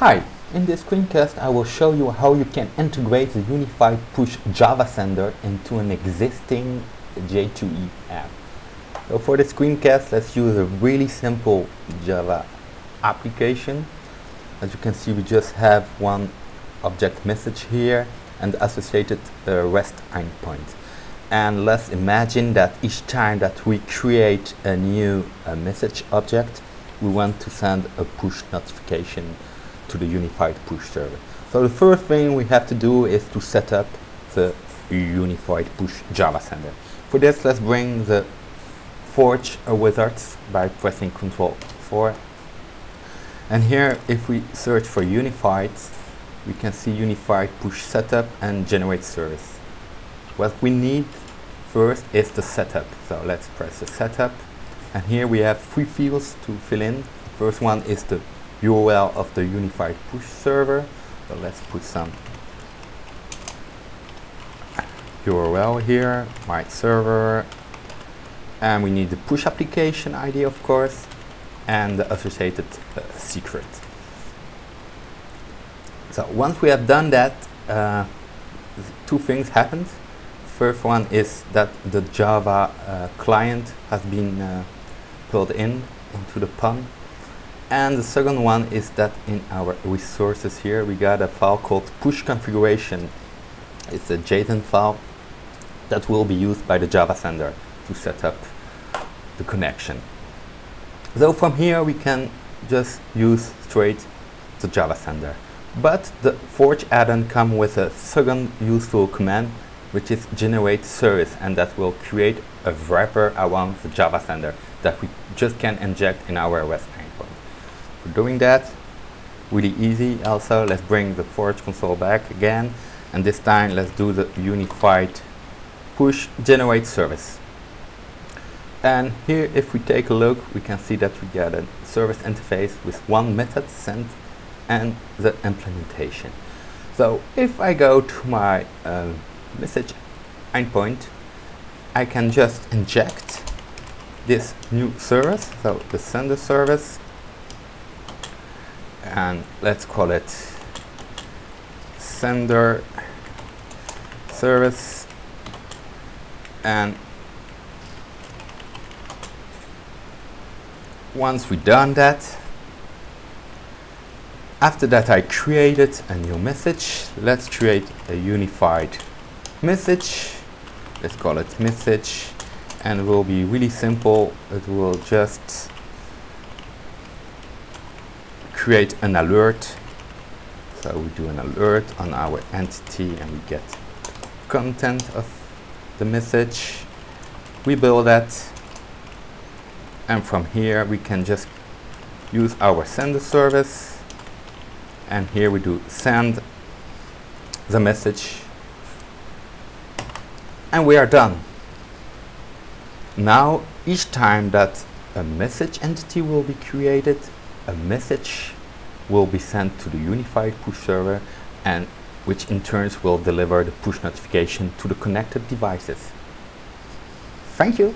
Hi, in this screencast I will show you how you can integrate the UnfiedPush Java sender into an existing J2E app. So for this screencast, let's use a really simple Java application. As you can see, we just have one object message here and associated REST endpoint. And let's imagine that each time that we create a new message object, we want to send a push notification to the UnfiedPush server. So the first thing we have to do is to set up the UnfiedPush Java sender. For this, let's bring the Forge wizards by pressing Ctrl+4. And here, if we search for Unified, we can see UnfiedPush setup and generate service. What we need first is the setup. So let's press the setup. And here we have 3 fields to fill in. The first one is the URL of the UnfiedPush server. So let's put some URL here, my server, and we need the push application ID, of course, and the associated secret. So once we have done that, 2 things happened. First one is that the Java client has been pulled into the PON. And the second one is that in our resources here, we got a file called push configuration. It's a JSON file that will be used by the Java sender to set up the connection. So from here, we can just use straight the Java sender. But the Forge add-on comes with a second useful command, which is generate service, and that will create a wrapper around the Java sender that we just can inject in our REST endpoint. For doing that, really easy. Also, let's bring the Forge console back again, and this time let's do the UnfiedPush generate service. And here, if we take a look, we can see that we get a service interface with 1 method sent and the implementation. So if I go to my message endpoint, I can just inject this new service, so the sender service, and let's call it sender service. And once we've done that, after that I created a new message. Let's create a unified message. Let's call it message, and it will be really simple. It will just create an alert. So we do an alert on our entity and we get content of the message. We build that, and from here we can just use our sender service, and here we do send the message, and we are done. Now each time that a message entity will be created, a message will be sent to the UnfiedPush server, and which in turn will deliver the push notification to the connected devices. Thank you.